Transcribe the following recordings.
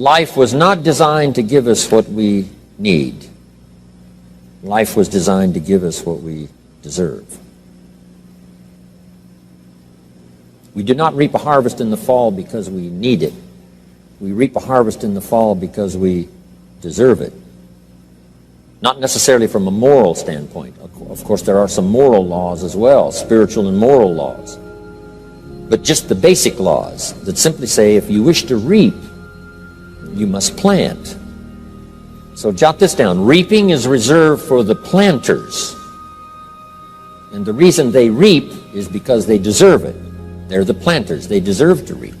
Life was not designed to give us what we need. Life was designed to give us what we deserve. We do not reap a harvest in the fall because we need it. We reap a harvest in the fall because we deserve it. Not necessarily from a moral standpoint. Of course, there are some moral laws as well, spiritual and moral laws. But just the basic laws that simply say if you wish to reap, you must plant. So jot this down. Reaping is reserved for the planters. And the reason they reap is because they deserve it. They're the planters. They deserve to reap.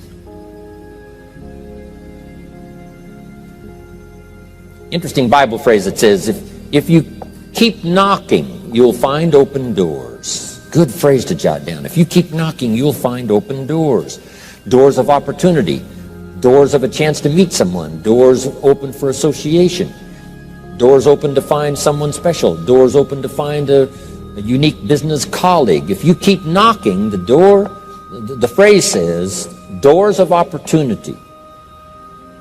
Interesting Bible phrase that says, if you keep knocking, you'll find open doors. Good phrase to jot down. If you keep knocking, you'll find open doors. Doors of opportunity. Doors of a chance to meet someone. Doors open for association. Doors open to find someone special. Doors open to find a unique business colleague. If you keep knocking, the phrase says, doors of opportunity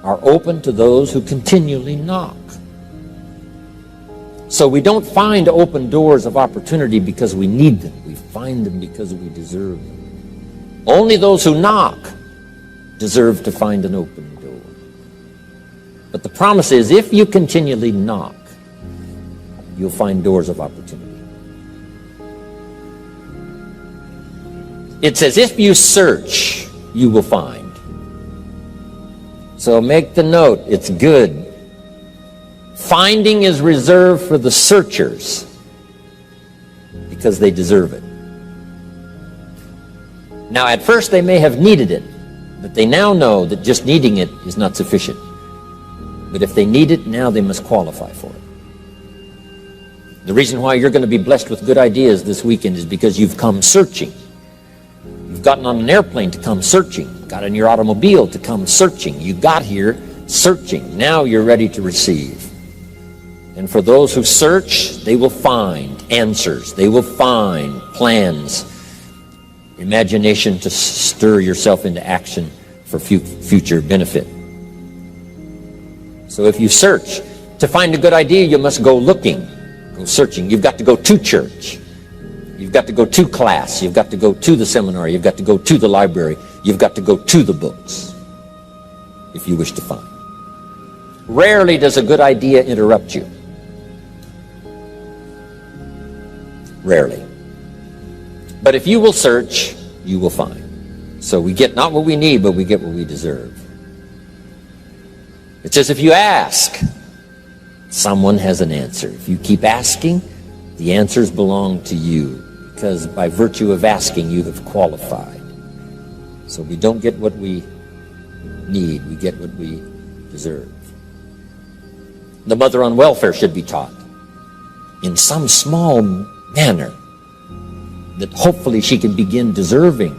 are open to those who continually knock. So we don't find open doors of opportunity because we need them. We find them because we deserve them. Only those who knock deserve to find an open door. But the promise is, if you continually knock, you'll find doors of opportunity. It says, if you search, you will find. So make the note, it's good. Finding is reserved for the searchers because they deserve it. Now, at first they may have needed it, but they now know that just needing it is not sufficient. But if they need it, now they must qualify for it. The reason why you're going to be blessed with good ideas this weekend is because you've come searching. You've gotten on an airplane to come searching. Got in your automobile to come searching. You got here searching. Now you're ready to receive. And for those who search, they will find answers. They will find plans, imagination to stir yourself into action for future benefit. So if you search, to find a good idea, you must go looking, go searching. You've got to go to church. You've got to go to class. You've got to go to the seminar. You've got to go to the library. You've got to go to the books if you wish to find. Rarely does a good idea interrupt you. Rarely. But if you will search, you will find. So we get not what we need, but we get what we deserve. It says if you ask, someone has an answer. If you keep asking, the answers belong to you, because by virtue of asking, you have qualified. So we don't get what we need, we get what we deserve. The mother on welfare should be taught in some small manner that hopefully she can begin deserving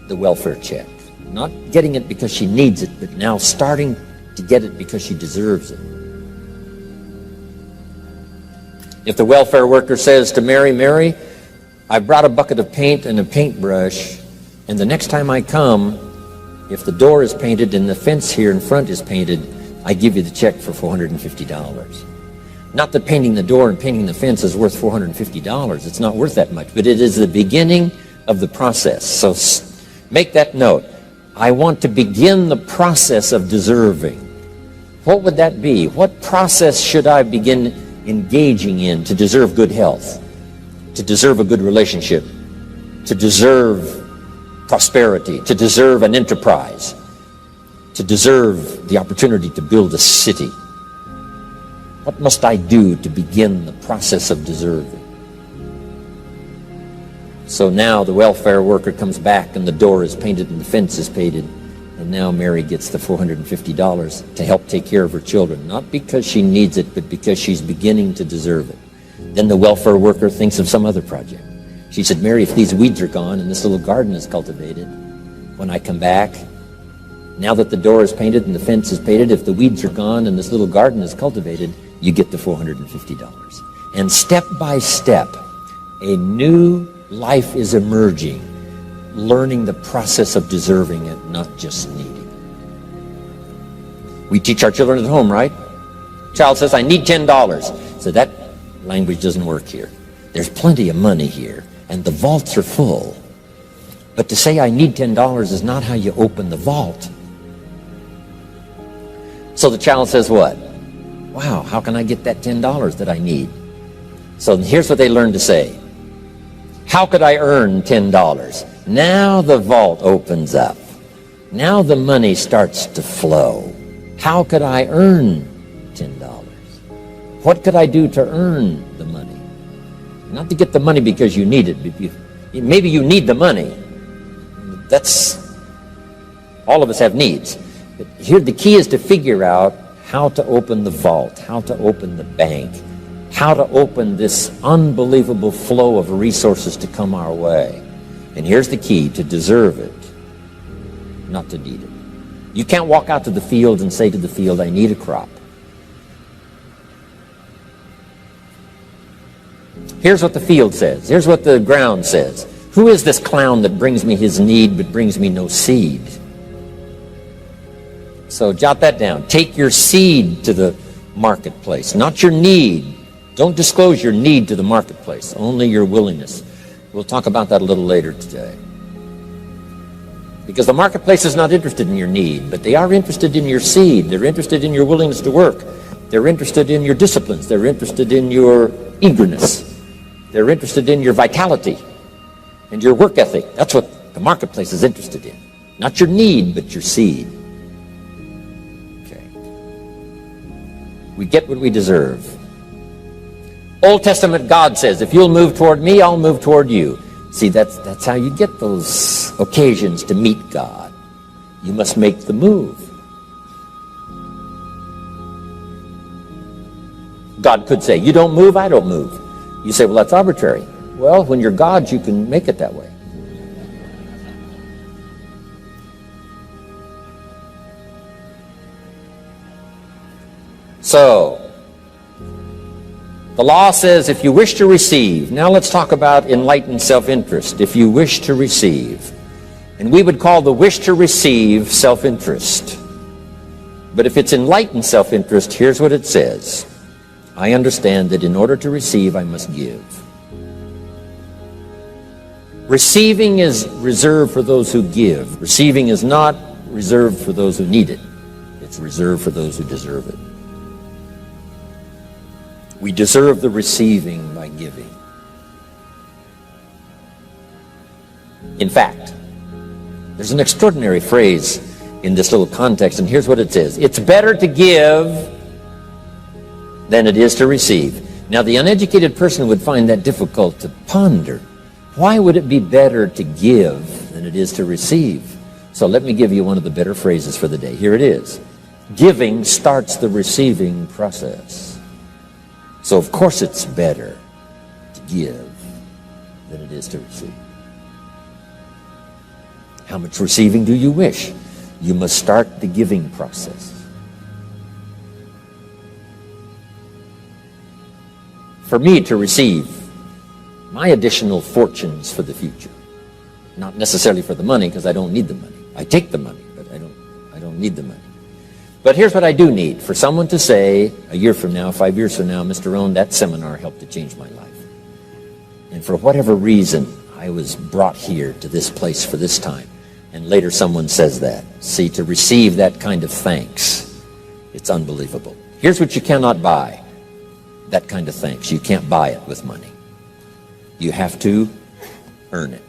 the welfare check. Not getting it because she needs it, but now starting to get it because she deserves it. If the welfare worker says to Mary, Mary, I brought a bucket of paint and a paintbrush, and the next time I come, if the door is painted and the fence here in front is painted, I give you the check for $450. Not that painting the door and painting the fence is worth $450. It's not worth that much, but it is the beginning of the process. So make that note. I want to begin the process of deserving. What would that be? What process should I begin engaging in to deserve good health, to deserve a good relationship, to deserve prosperity, to deserve an enterprise, to deserve the opportunity to build a city? What must I do to begin the process of deserving? So now the welfare worker comes back and the door is painted and the fence is painted, and now Mary gets the $450 to help take care of her children, not because she needs it, but because she's beginning to deserve it. Then the welfare worker thinks of some other project. She said, Mary, if these weeds are gone and this little garden is cultivated, when I come back, now that the door is painted and the fence is painted, if the weeds are gone and this little garden is cultivated, you get the $450. And step by step, a new life is emerging, learning the process of deserving it, not just needing. We teach our children at home, right? Child says, I need $10. So that language doesn't work here. There's plenty of money here, and the vaults are full. But to say I need $10 is not how you open the vault. So the child says what? Wow, how can I get that $10 that I need? So here's what they learn to say. How could I earn $10? Now the vault opens up. Now the money starts to flow. How could I earn $10? What could I do to earn the money? Not to get the money because you need it. Maybe you need the money. That's, all of us have needs. But here the key is to figure out how to open the vault, how to open the bank, how to open this unbelievable flow of resources to come our way. And here's the key: to deserve it, not to need it. You can't walk out to the field and say to the field, I need a crop. Here's what the field says. Here's what the ground says. Who is this clown that brings me his need but brings me no seed? So jot that down. Take your seed to the marketplace, not your need. Don't disclose your need to the marketplace, only your willingness. We'll talk about that a little later today. Because the marketplace is not interested in your need, but they are interested in your seed. They're interested in your willingness to work. They're interested in your disciplines. They're interested in your eagerness. They're interested in your vitality and your work ethic. That's what the marketplace is interested in. Not your need, but your seed. Okay. We get what we deserve. Old Testament God says, if you'll move toward me, I'll move toward you. See, that's how you get those occasions to meet God. You must make the move. God could say, you don't move, I don't move. You say, well, that's arbitrary. Well, when you're God, you can make it that way. So, the law says if you wish to receive, now let's talk about enlightened self-interest. If you wish to receive, and we would call the wish to receive self-interest. But if it's enlightened self-interest, here's what it says. I understand that in order to receive, I must give. Receiving is reserved for those who give. Receiving is not reserved for those who need it. It's reserved for those who deserve it. We deserve the receiving by giving. In fact, there's an extraordinary phrase in this little context, and here's what it says. It's better to give than it is to receive. Now, the uneducated person would find that difficult to ponder. Why would it be better to give than it is to receive? So let me give you one of the better phrases for the day. Here it is. Giving starts the receiving process. So of course it's better to give than it is to receive. How much receiving do you wish? You must start the giving process. For me to receive my additional fortunes for the future, not necessarily for the money, because I don't need the money. I take the money, but I don't need the money. But here's what I do need. For someone to say, a year from now, 5 years from now, Mr. Rohn, that seminar helped to change my life. And for whatever reason, I was brought here to this place for this time. And later someone says that. See, to receive that kind of thanks, it's unbelievable. Here's what you cannot buy. That kind of thanks. You can't buy it with money. You have to earn it.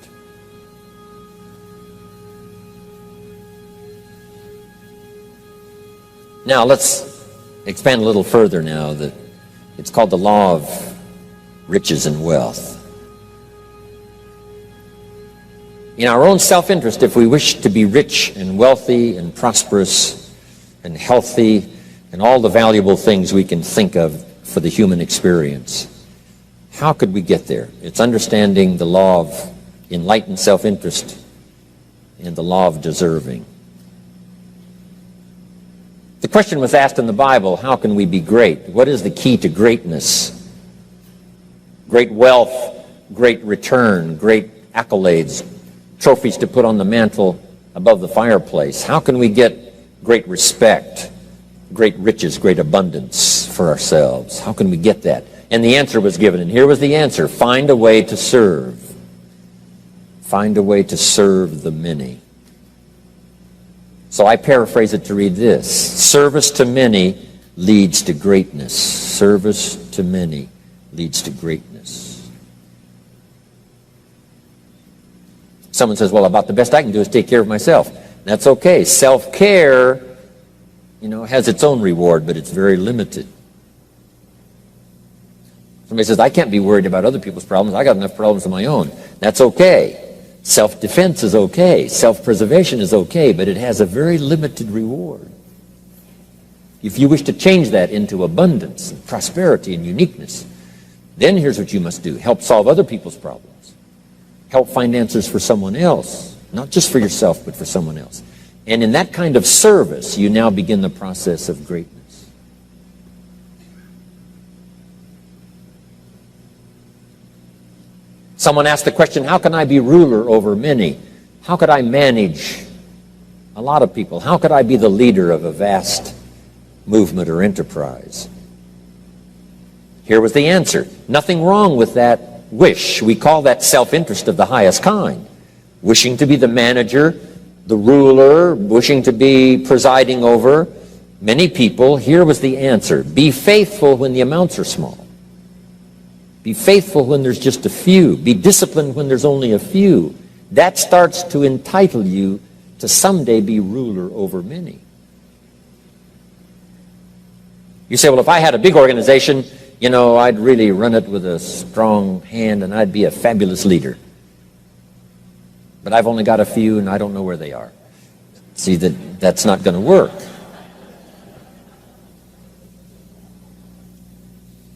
Now let's expand a little further now. It's called the law of riches and wealth. In our own self-interest, if we wish to be rich and wealthy and prosperous and healthy and all the valuable things we can think of for the human experience, how could we get there? It's understanding the law of enlightened self-interest and the law of deserving. The question was asked in the Bible, how can we be great? What is the key to greatness? Great wealth, great return, great accolades, trophies to put on the mantle above the fireplace. How can we get great respect great riches, great abundance for ourselves. How can we get that? And the answer was given, and here was the answer. Find a way to serve. Find a way to serve the many. So I paraphrase it to read this. Service to many leads to greatness. Service to many leads to greatness. Someone says, well, about the best I can do is take care of myself. That's okay. Self-care, has its own reward, but it's very limited. Somebody says, I can't be worried about other people's problems. I got enough problems of my own. That's okay. Self-defense is okay. Self-preservation is okay, but it has a very limited reward. If you wish to change that into abundance, and prosperity, and uniqueness, then here's what you must do. Help solve other people's problems. Help find answers for someone else, not just for yourself, but for someone else. And in that kind of service, you now begin the process of greatness. Someone asked the question, how can I be ruler over many? How could I manage a lot of people? How could I be the leader of a vast movement or enterprise? Here was the answer. Nothing wrong with that wish. We call that self-interest of the highest kind. Wishing to be the manager, the ruler, wishing to be presiding over many people. Here was the answer. Be faithful when the amounts are small. Be faithful when there's just a few. Be disciplined when there's only a few. That starts to entitle you to someday be ruler over many. You say, well, if I had a big organization, I'd really run it with a strong hand and I'd be a fabulous leader. But I've only got a few and I don't know where they are. See, that's not going to work.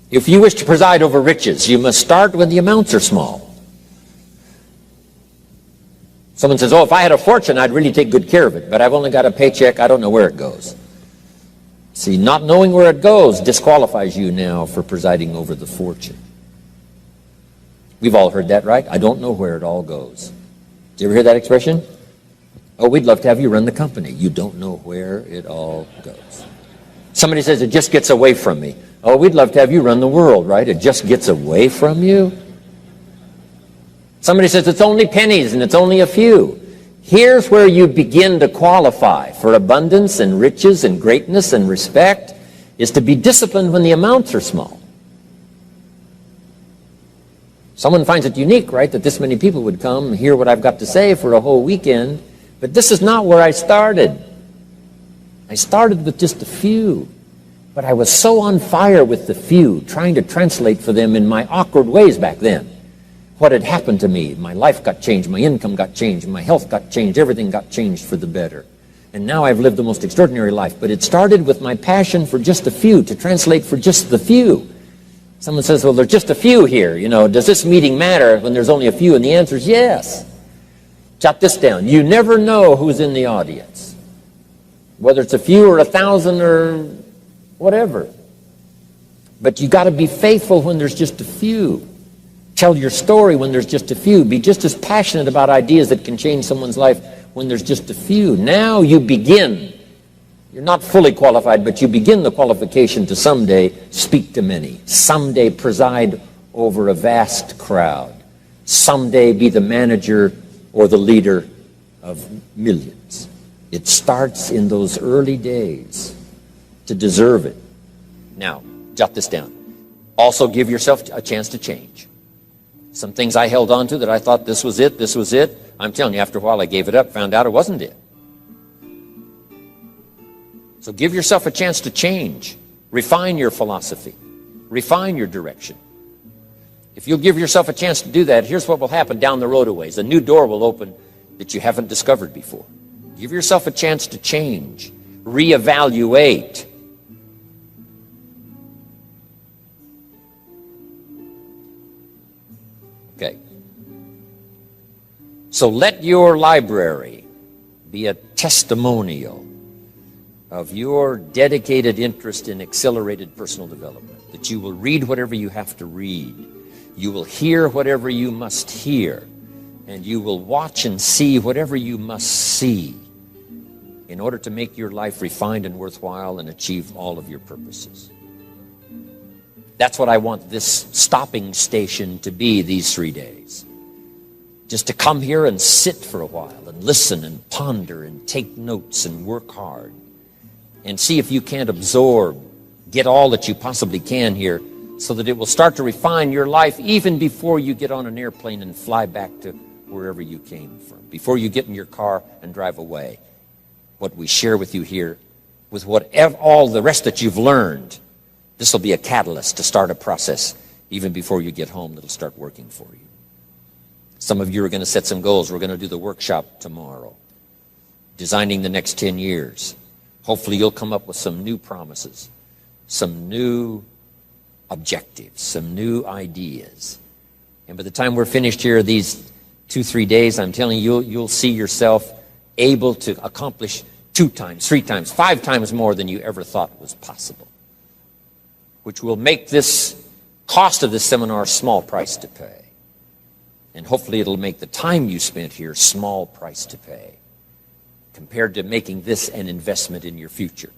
If you wish to preside over riches, you must start when the amounts are small. Someone says, oh, if I had a fortune, I'd really take good care of it, but I've only got a paycheck, I don't know where it goes. See, not knowing where it goes disqualifies you now for presiding over the fortune. We've all heard that, right? I don't know where it all goes. Did you ever hear that expression? Oh, we'd love to have you run the company. You don't know where it all goes. Somebody says, it just gets away from me. Oh, we'd love to have you run the world, right? It just gets away from you. Somebody says, it's only pennies and it's only a few. Here's where you begin to qualify for abundance and riches and greatness and respect, is to be disciplined when the amounts are small. Someone finds it unique, right, that this many people would come and hear what I've got to say for a whole weekend, but this is not where I started. I started with just a few. But I was so on fire with the few, trying to translate for them in my awkward ways back then. What had happened to me? My life got changed, my income got changed, my health got changed, everything got changed for the better. And now I've lived the most extraordinary life. But it started with my passion for just a few, to translate for just the few. Someone says, well, there's just a few here. Does this meeting matter when there's only a few? And the answer is yes. Jot this down. You never know who's in the audience. Whether it's a few or 1,000 or whatever. But you got to be faithful when there's just a few. Tell your story when there's just a few. Be just as passionate about ideas that can change someone's life when there's just a few. Now you begin. You're not fully qualified, but you begin the qualification to someday speak to many. Someday preside over a vast crowd. Someday be the manager or the leader of millions. It starts in those early days to deserve it. Now, jot this down. Also give yourself a chance to change. Some things I held on to that I thought this was it. I'm telling you, after a while I gave it up, found out it wasn't it. So give yourself a chance to change. Refine your philosophy. Refine your direction. If you'll give yourself a chance to do that, here's what will happen down the road a ways. A new door will open that you haven't discovered before. Give yourself a chance to change. Reevaluate. Okay. So let your library be a testimonial of your dedicated interest in accelerated personal development, that you will read whatever you have to read, you will hear whatever you must hear, and you will watch and see whatever you must see. in order to make your life refined and worthwhile and achieve all of your purposes. That's what I want this stopping station to be these 3 days. Just to come here and sit for a while and listen and ponder and take notes and work hard and see if you can't absorb, get all that you possibly can here so that it will start to refine your life even before you get on an airplane and fly back to wherever you came from, before you get in your car and drive away. What we share with you here, with all the rest that you've learned, this will be a catalyst to start a process even before you get home that'll start working for you. Some of you are going to set some goals. We're going to do the workshop tomorrow, designing the next 10 years. Hopefully you'll come up with some new promises, some new objectives, some new ideas. And by the time we're finished here, these 2-3 days, I'm telling you, you'll see yourself able to accomplish 2 times, 3 times, 5 times more than you ever thought was possible, which will make this cost of this seminar a small price to pay. And hopefully it'll make the time you spent here small price to pay compared to making this an investment in your future,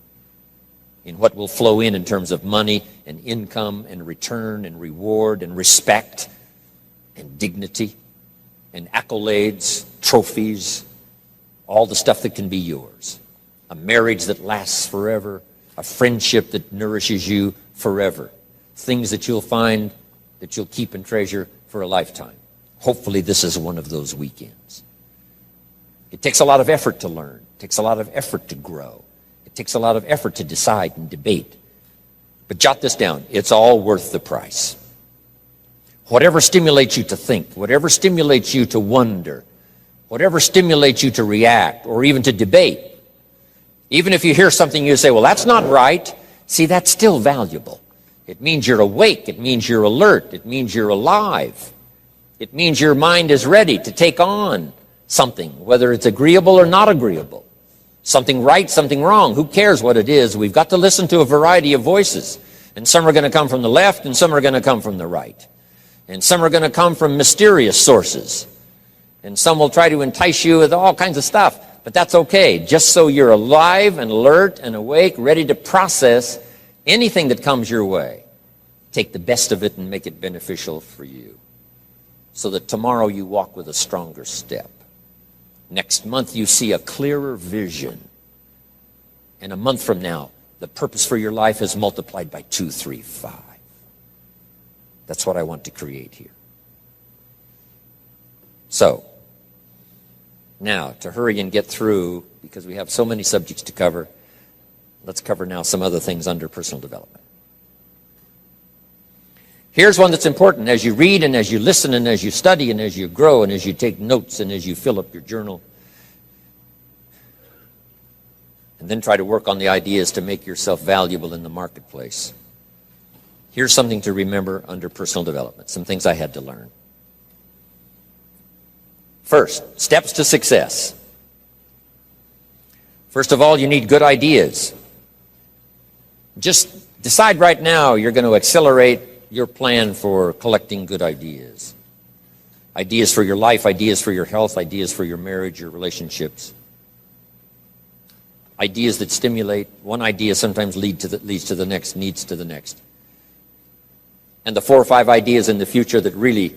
in what will flow in terms of money and income and return and reward and respect and dignity and accolades, trophies, all the stuff that can be yours. A marriage that lasts forever, a friendship that nourishes you forever, things that you'll find that you'll keep and treasure for a lifetime. Hopefully this is one of those weekends. It takes a lot of effort to learn. It takes a lot of effort to grow. It takes a lot of effort to decide and debate. But jot this down. It's all worth the price. Whatever stimulates you to think, whatever stimulates you to wonder, whatever stimulates you to react or even to debate, even if you hear something you say, well, that's not right, see, that's still valuable. It means you're awake. It means you're alert. It means you're alive. It means your mind is ready to take on something, whether it's agreeable or not agreeable. Something right, something wrong. Who cares what it is? We've got to listen to a variety of voices. And some are going to come from the left and some are going to come from the right. And some are going to come from mysterious sources. And some will try to entice you with all kinds of stuff. But that's okay, just so you're alive and alert and awake, ready to process anything that comes your way. Take the best of it and make it beneficial for you, so that tomorrow you walk with a stronger step. Next month you see a clearer vision. And a month from now, the purpose for your life is multiplied by 2, 3, 5. That's what I want to create here. So, now, to hurry and get through, because we have so many subjects to cover, let's cover now some other things under personal development. Here's one that's important as you read and as you listen and as you study and as you grow and as you take notes and as you fill up your journal. And then try to work on the ideas to make yourself valuable in the marketplace. Here's something to remember under personal development, some things I had to learn. First, steps to success. First of all, you need good ideas. Just decide right now you're going to accelerate your plan for collecting good ideas. Ideas for your life, ideas for your health, ideas for your marriage, your relationships. Ideas that stimulate. One idea sometimes leads to the next, needs to the next. And the 4 or 5 ideas in the future that really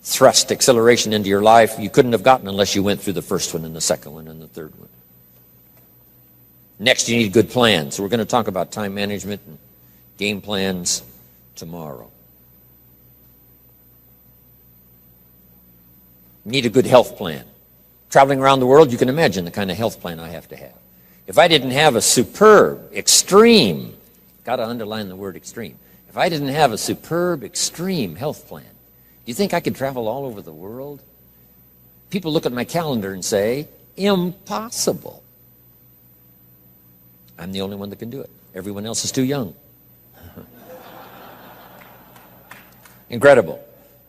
thrust acceleration into your life, you couldn't have gotten unless you went through the first one and the second one and the third one. Next, you need good plans. We're going to talk about time management and game plans tomorrow. You need a good health plan. Traveling around the world, you can imagine the kind of health plan I have to have. If I didn't have a superb, extreme, got to underline the word extreme, if I didn't have a superb, extreme health plan, do you think I could travel all over the world? People look at my calendar and say, impossible. I'm the only one that can do it. Everyone else is too young. Incredible.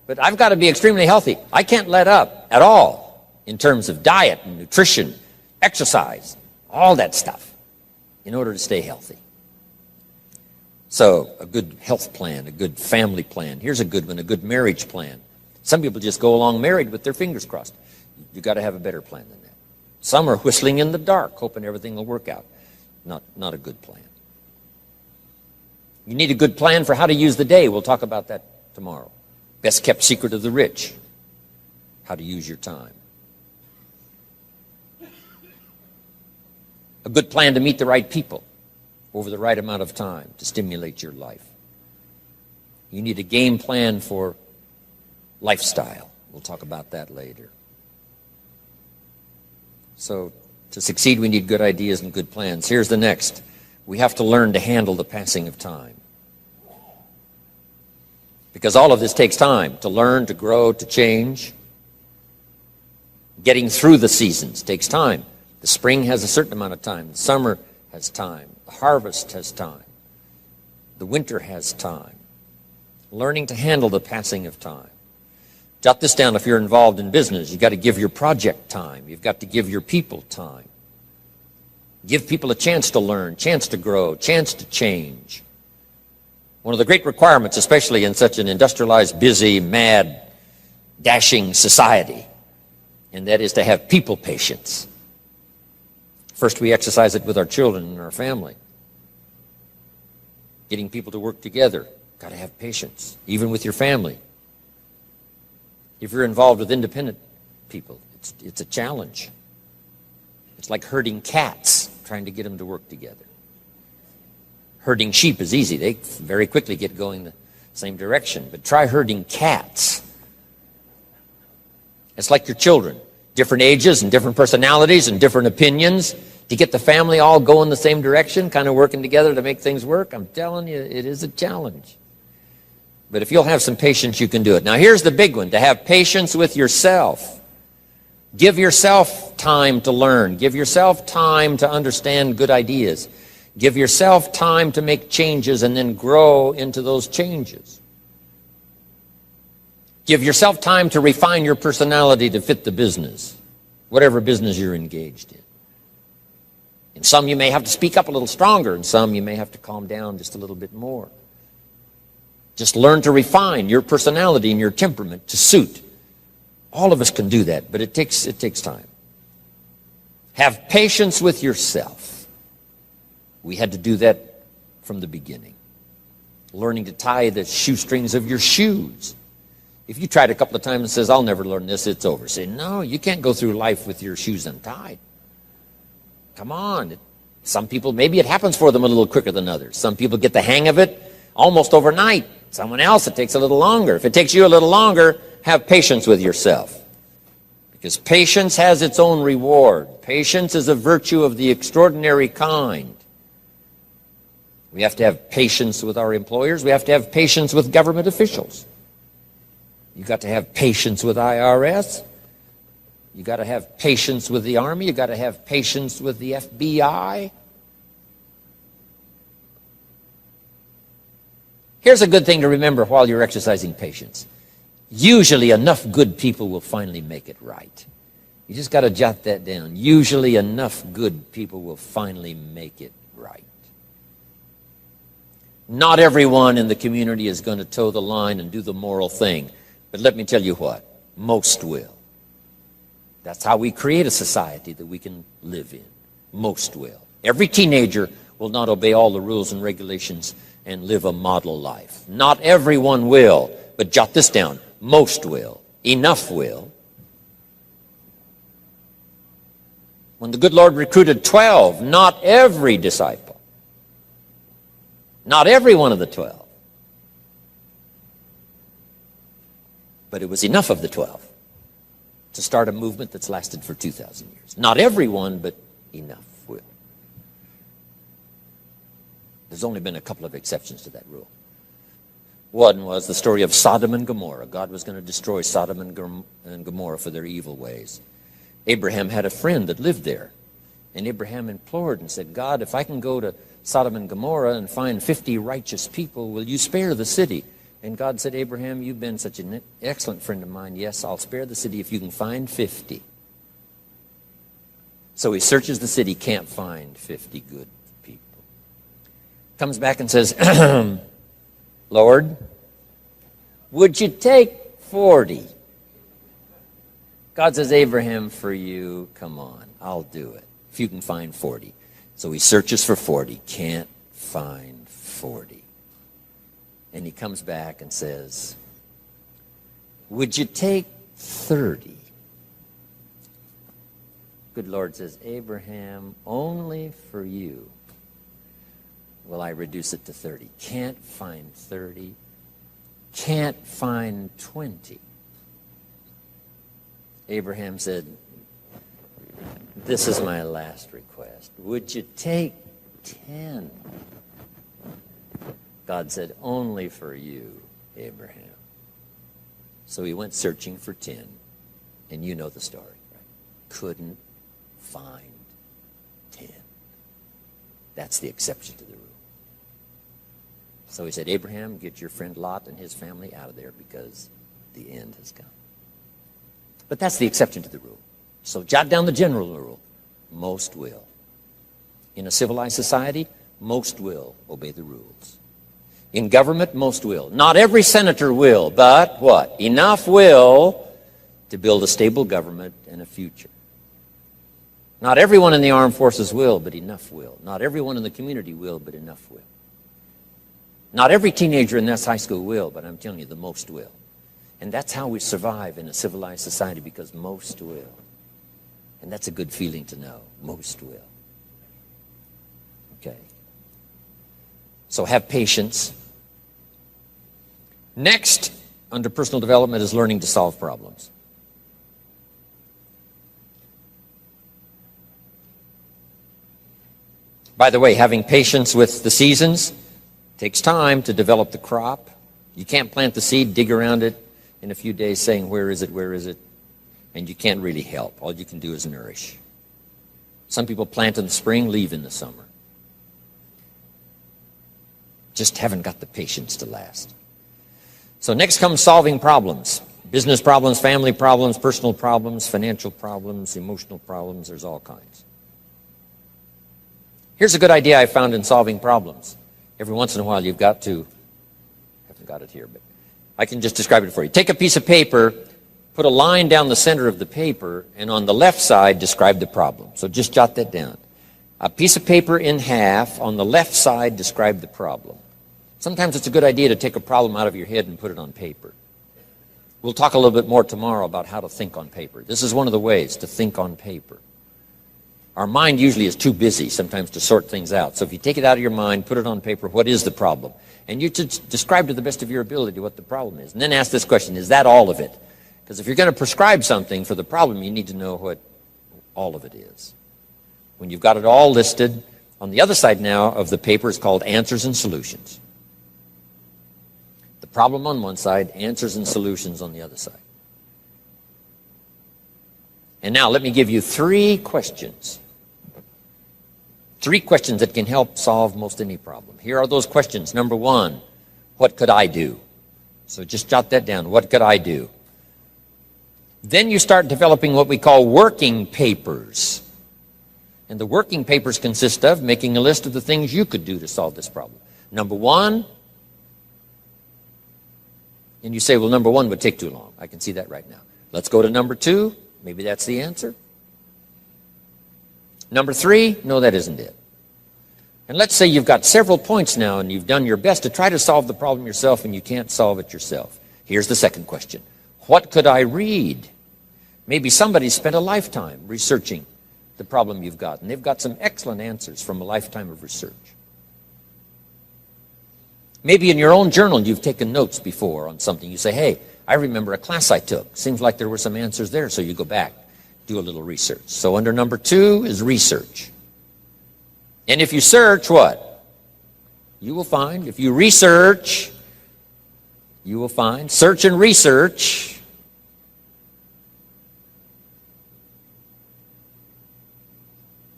But I've got to be extremely healthy. I can't let up at all in terms of diet and nutrition, exercise, all that stuff in order to stay healthy. So a good health plan, a good family plan. Here's a good one, a good marriage plan. Some people just go along married with their fingers crossed. You've got to have a better plan than that. Some are whistling in the dark, hoping everything will work out. Not a good plan. You need a good plan for how to use the day. We'll talk about that tomorrow. Best kept secret of the rich, how to use your time. A good plan to meet the right people over the right amount of time to stimulate your life. You need a game plan for lifestyle. We'll talk about that later. So to succeed, we need good ideas and good plans. Here's the next. We have to learn to handle the passing of time. Because all of this takes time to learn, to grow, to change. Getting through the seasons takes time. The spring has a certain amount of time. The summer has time. The harvest has time. The winter has time. Learning to handle the passing of time. Jot this down if you're involved in business. You've got to give your project time. You've got to give your people time. Give people a chance to learn, chance to grow, chance to change. One of the great requirements, especially in such an industrialized, busy, mad, dashing society, and that is to have people patience. First, we exercise it with our children and our family. Getting people to work together. Got to have patience, even with your family. If you're involved with independent people, it's a challenge. It's like herding cats, trying to get them to work together. Herding sheep is easy. They very quickly get going the same direction. But try herding cats. It's like your children. Different ages and different personalities and different opinions. To get the family all going the same direction, kind of working together to make things work, I'm telling you, it is a challenge. But if you'll have some patience, you can do it. Now here's the big one, to have patience with yourself. Give yourself time to learn. Give yourself time to understand good ideas. Give yourself time to make changes and then grow into those changes. Give yourself time to refine your personality to fit the business, whatever business you're engaged in. In some you may have to speak up a little stronger, in some you may have to calm down just a little bit more. Just learn to refine your personality and your temperament to suit. All of us can do that, but it takes time. Have patience with yourself. We had to do that from the beginning. Learning to tie the shoestrings of your shoes. If you tried a couple of times and says, I'll never learn this, it's over. Say, no, you can't go through life with your shoes untied. Come on. Some people, maybe it happens for them a little quicker than others. Some people get the hang of it almost overnight. Someone else, it takes a little longer. If it takes you a little longer, have patience with yourself. Because patience has its own reward. Patience is a virtue of the extraordinary kind. We have to have patience with our employers. We have to have patience with government officials. You've got to have patience with IRS. You've got to have patience with the Army. You've got to have patience with the FBI. Here's a good thing to remember while you're exercising patience. Usually enough good people will finally make it right. You just got to jot that down. Usually enough good people will finally make it right. Not everyone in the community is going to toe the line and do the moral thing. But let me tell you what, most will. That's how we create a society that we can live in. Most will. Every teenager will not obey all the rules and regulations and live a model life. Not everyone will, but jot this down. Most will. Enough will. When the good Lord recruited 12, not every disciple, not every one of the 12, but it was enough of the 12 to start a movement that's lasted for 2,000 years. Not everyone, but enough will. There's only been a couple of exceptions to that rule. One was the story of Sodom and Gomorrah. God was going to destroy Sodom and Gomorrah for their evil ways. Abraham had a friend that lived there. And Abraham implored and said, God, if I can go to Sodom and Gomorrah and find 50 righteous people, will you spare the city? And God said, Abraham, you've been such an excellent friend of mine. Yes, I'll spare the city if you can find 50. So he searches the city, can't find 50 good people. Comes back and says, Lord, would you take 40? God says, Abraham, for you, come on, I'll do it. If you can find 40. So he searches for 40, can't find 40. And he comes back and says, would you take 30? Good Lord says, Abraham, only for you will I reduce it to 30. Can't find 30. Can't find 20. Abraham said, this is my last request. Would you take 10? God said, only for you, Abraham. So he went searching for 10, and you know the story, right? Couldn't find 10. That's the exception to the rule. So he said, Abraham, get your friend Lot and his family out of there because the end has come. But that's the exception to the rule. So jot down the general rule. Most will. In a civilized society, most will obey the rules. In government, most will. Not every senator will, but what? Enough will to build a stable government and a future. Not everyone in the armed forces will, but enough will. Not everyone in the community will, but enough will. Not every teenager in this high school will, but I'm telling you, the most will. And that's how we survive in a civilized society, because most will. And that's a good feeling to know. Most will. Okay. So have patience. Next, under personal development, is learning to solve problems. By the way, having patience with the seasons takes time to develop the crop. You can't plant the seed, dig around it in a few days saying, where is it, where is it? And you can't really help. All you can do is nourish. Some people plant in the spring, leave in the summer. Just haven't got the patience to last. So next comes solving problems. Business problems, family problems, personal problems, financial problems, emotional problems. There's all kinds. Here's a good idea I found in solving problems. Every once in a while you've got to, I haven't got it here, but I can just describe it for you. Take a piece of paper, put a line down the center of the paper, and on the left side describe the problem. So just jot that down. A piece of paper in half, on the left side describe the problem. Sometimes it's a good idea to take a problem out of your head and put it on paper. We'll talk a little bit more tomorrow about how to think on paper. This is one of the ways to think on paper. Our mind usually is too busy sometimes to sort things out. So if you take it out of your mind, put it on paper, what is the problem? And you just describe to the best of your ability what the problem is. And then ask this question, is that all of it? Because if you're going to prescribe something for the problem, you need to know what all of it is. When you've got it all listed, on the other side now of the paper is called answers and solutions. The problem on one side, answers and solutions on the other side. And now let me give you 3 questions. 3 questions that can help solve most any problem. Here are those questions. Number 1, what could I do? So just jot that down. What could I do? Then you start developing what we call working papers. And the working papers consist of making a list of the things you could do to solve this problem. Number 1, and you say, well, number 1 would take too long. I can see that right now. Let's go to number 2. Maybe that's the answer. Number 3, no, that isn't it. And let's say you've got several points now and you've done your best to try to solve the problem yourself and you can't solve it yourself. Here's the second question. What could I read? Maybe somebody spent a lifetime researching the problem you've got, and they've got some excellent answers from a lifetime of research. Maybe in your own journal you've taken notes before on something. You say, hey, I remember a class I took. Seems like there were some answers there, so you go back, do a little research. So under number 2 is research. And if you search, what? You will find. If you research, you will find. Search and research.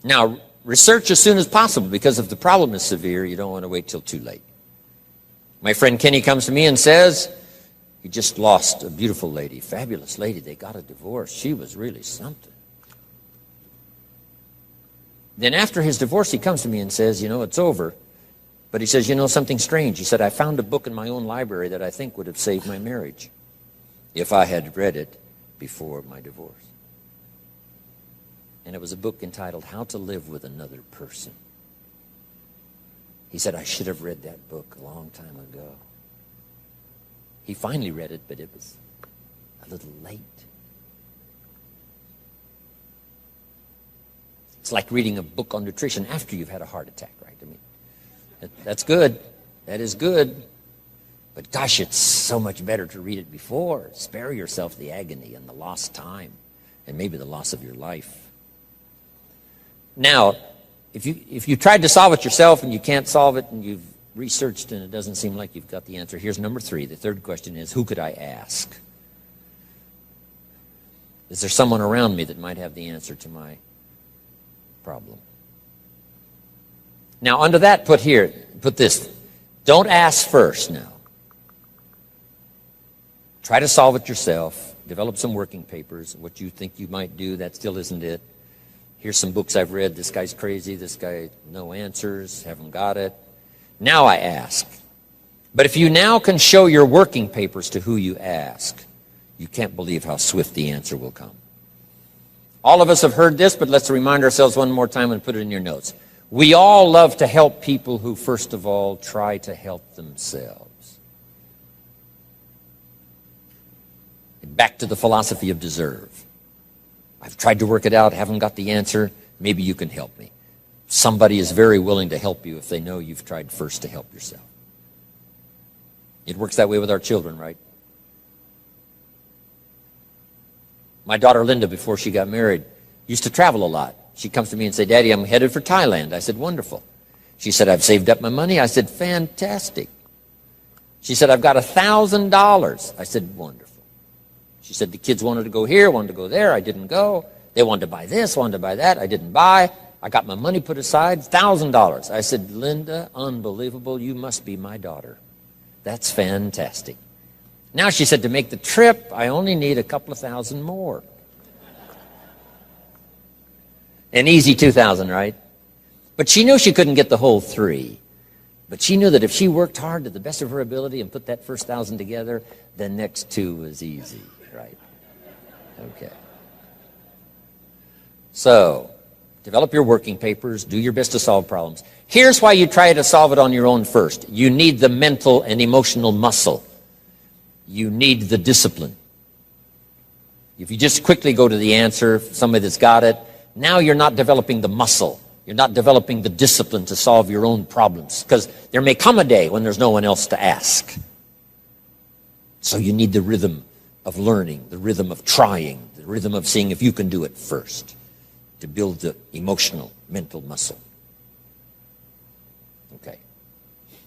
Now, research as soon as possible, because if the problem is severe, you don't want to wait till too late. My friend Kenny comes to me and says, he just lost a beautiful lady, fabulous lady. They got a divorce. She was really something. Then after his divorce, he comes to me and says, you know, it's over. But he says, you know, something strange. He said, I found a book in my own library that I think would have saved my marriage if I had read it before my divorce. And it was a book entitled How to Live with Another Person. He said, I should have read that book a long time ago. He finally read it, but it was a little late. It's like reading a book on nutrition after you've had a heart attack, right? I mean, that's good. That is good. But gosh, it's so much better to read it before. Spare yourself the agony and the lost time and maybe the loss of your life. Now, if you tried to solve it yourself and you can't solve it and you've researched and it doesn't seem like you've got the answer, here's number 3. The third question is, who could I ask? Is there someone around me that might have the answer to my problem? Now, under that, put this. Don't ask first now. Try to solve it yourself. Develop some working papers. What you think you might do, that still isn't it. Here's some books I've read. This guy's crazy. This guy, no answers. Haven't got it. Now I ask. But if you now can show your working papers to who you ask, you can't believe how swift the answer will come. All of us have heard this, but let's remind ourselves one more time and put it in your notes. We all love to help people who, first of all, try to help themselves. Back to the philosophy of deserve. I've tried to work it out, haven't got the answer. Maybe you can help me. Somebody is very willing to help you if they know you've tried first to help yourself. It works that way with our children, right? My daughter Linda, before she got married, used to travel a lot. She comes to me and say, Daddy, I'm headed for Thailand. I said, wonderful. She said, I've saved up my money. I said, fantastic. She said, I've got $1,000. I said, wonderful. She said, the kids wanted to go here, wanted to go there. I didn't go. They wanted to buy this, wanted to buy that. I didn't buy. I got my money put aside, $1,000. I said, Linda, unbelievable. You must be my daughter. That's fantastic. Now she said, to make the trip, I only need a couple of thousand more. An easy 2,000, right? But she knew she couldn't get the whole 3. But she knew that if she worked hard to the best of her ability and put that first 1,000 together, the next 2 was easy, right? Okay. So, develop your working papers. Do your best to solve problems. Here's why you try to solve it on your own first. You need the mental and emotional muscle. You need the discipline. If you just quickly go to the answer, somebody that's got it, now you're not developing the muscle. You're not developing the discipline to solve your own problems, because there may come a day when there's no one else to ask. So you need the rhythm of learning, the rhythm of trying, the rhythm of seeing if you can do it first to build the emotional, mental muscle. Okay.